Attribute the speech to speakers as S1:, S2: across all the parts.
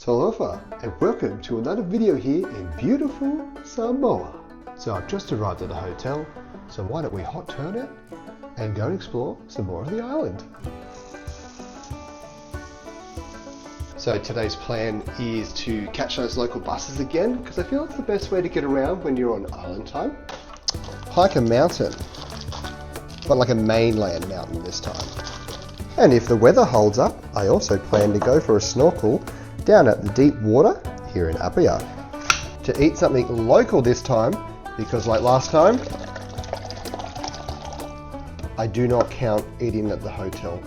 S1: Talofa, and welcome to another video here in beautiful Samoa. So I've just arrived at the hotel, so why don't we hot turn it and go and explore some more of the island. So today's plan is to catch those local buses again, because I feel it's the best way to get around when you're on island time. Hike a mountain, but like a mainland mountain this time. And if the weather holds up, I also plan to go for a snorkel down at the deep water here in Apia. To eat something local this time, because like last time, I do not count eating at the hotel.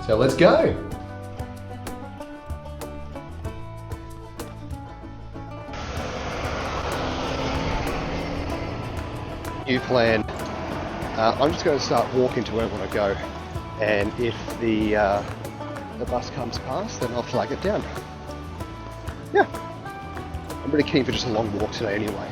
S1: So let's go! New plan. I'm just going to start walking to where I want to go, and if the bus comes past, then I'll flag it down. Yeah, I'm really keen for just a long walk today anyway.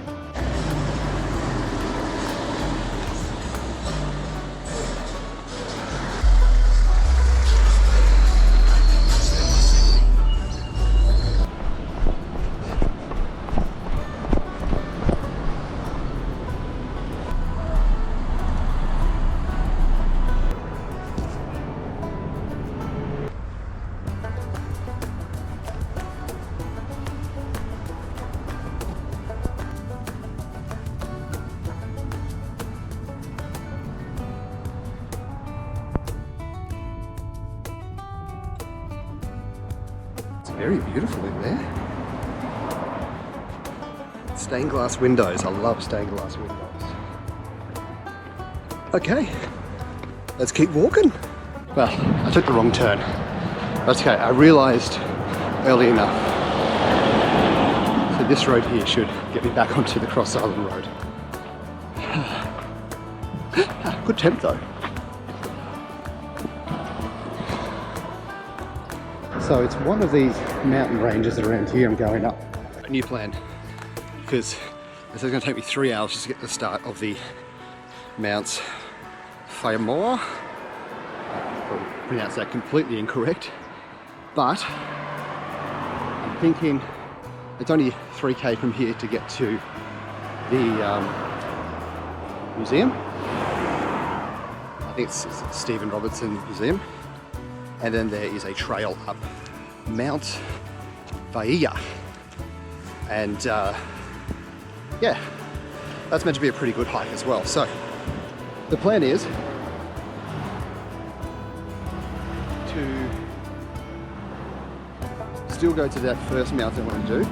S1: Very beautiful in there. Stained glass windows. I love stained glass windows. Okay, let's keep walking. Well, I took the wrong turn. That's okay, I realised early enough. So this road here should get me back onto the Cross Island Road. Good temp though. So it's one of these mountain ranges around here I'm going up. A new plan, because this is going to take me 3 hours just to get to the start of the Mt Vaea. I'll pronounce that completely incorrect, but I'm thinking it's only 3k from here to get to the museum. I think it's Stephen Robertson Museum. And then there is a trail up Mt Vaea. And yeah, that's meant to be a pretty good hike as well. So the plan is to still go to that first mountain I want to do.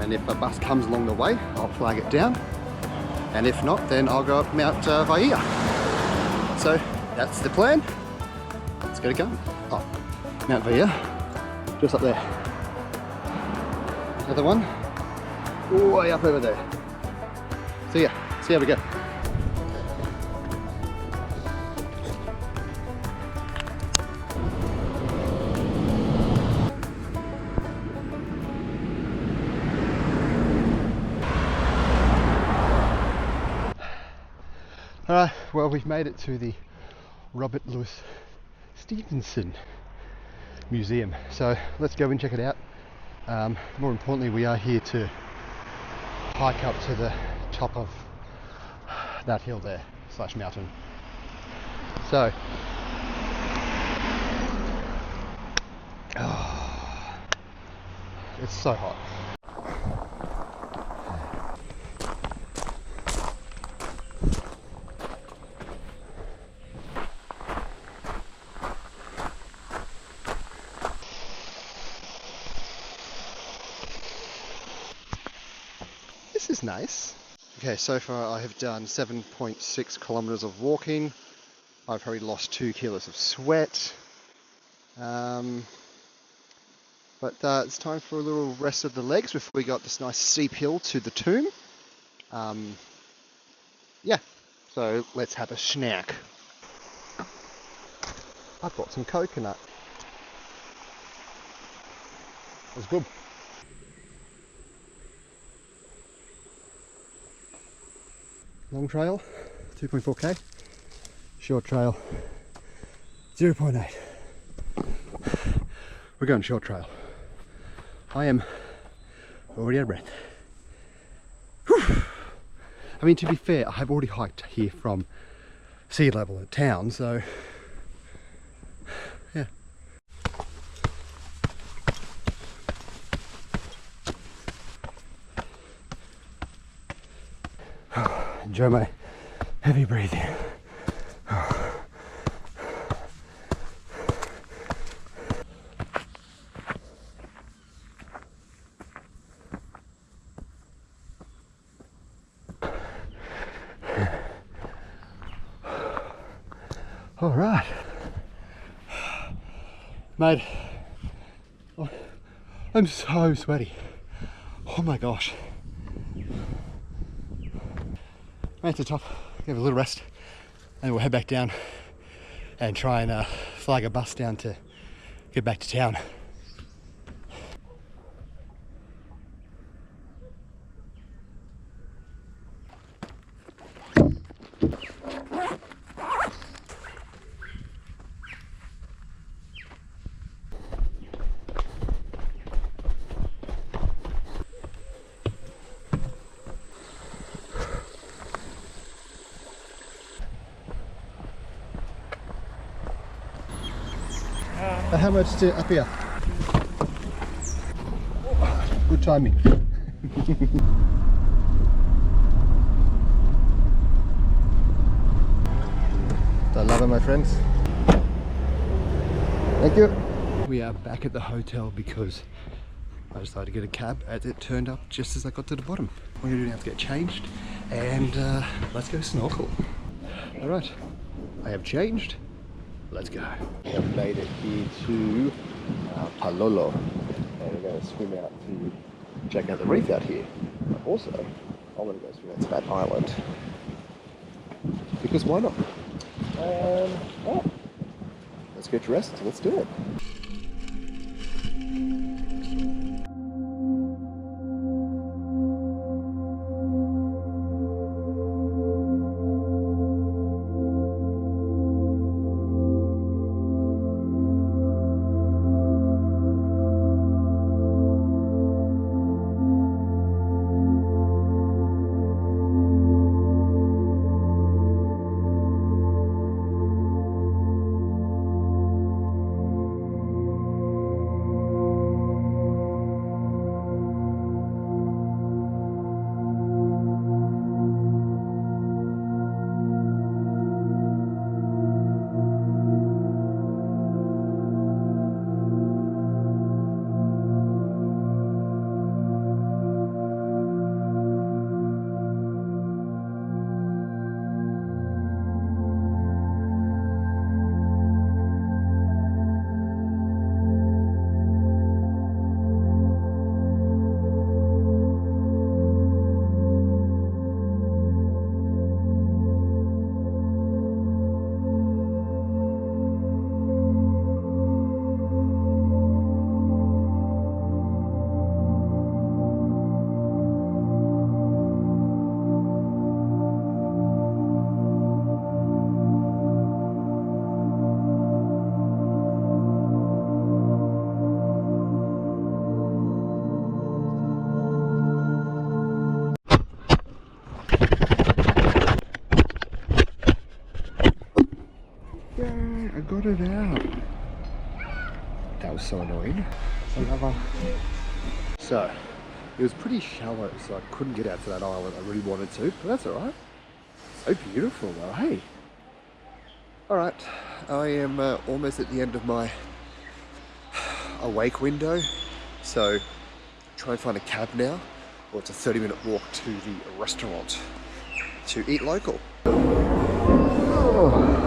S1: And if a bus comes along the way, I'll flag it down. And if not, then I'll go up Mt Vaea. So that's the plan. Let's get it going. Oh, Mt Vaea, just up there. Another one, way up over there. See ya, see how we go. Alright, well we've made it to the Robert Louis Stevenson Museum, so let's go and check it out. More importantly, we are here to hike up to the top of that hill there / mountain. So it's so hot. This is nice. Okay, so far I have done 7.6 kilometers of walking. I've already lost 2 kilos of sweat. But it's time for a little rest of the legs before we got this nice steep hill to the tomb. Yeah, so let's have a snack. I bought some coconut. It was good. Long trail, 2.4k. Short trail, 0.8. We're going short trail. I am already out of breath. Whew. I mean, to be fair, I have already hiked here from sea level at town, so yeah. Enjoy my heavy breathing. All right, mate, I'm so sweaty. Oh my gosh. Made it to the top, give a little rest, and we'll head back down and try and flag a bus down to get back to town. How much to Apia? Good timing. I love it, my friends. Thank you. We are back at the hotel because I decided to get a cab as it turned up just as I got to the bottom. We're going to do now is get changed and let's go snorkel. Alright, I have changed. Let's go. We have made it here to Palolo, and we're going to swim out to check out the reef out here. But also, I want to go swim out to that island because why not? Oh, let's get dressed. Let's do it. I got it out. That was so annoying. So, it was pretty shallow, so I couldn't get out to that island. I really wanted to, but that's alright. So beautiful though, hey? Alright, I am almost at the end of my awake window, so try and find a cab now, or it's a 30-minute walk to the restaurant to eat local. Oh.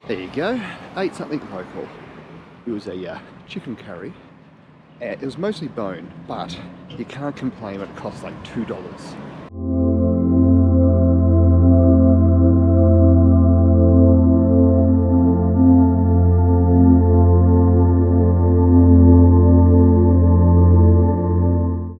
S1: There you go, ate something local. It was a chicken curry. It was mostly bone, but you can't complain when it costs like $2.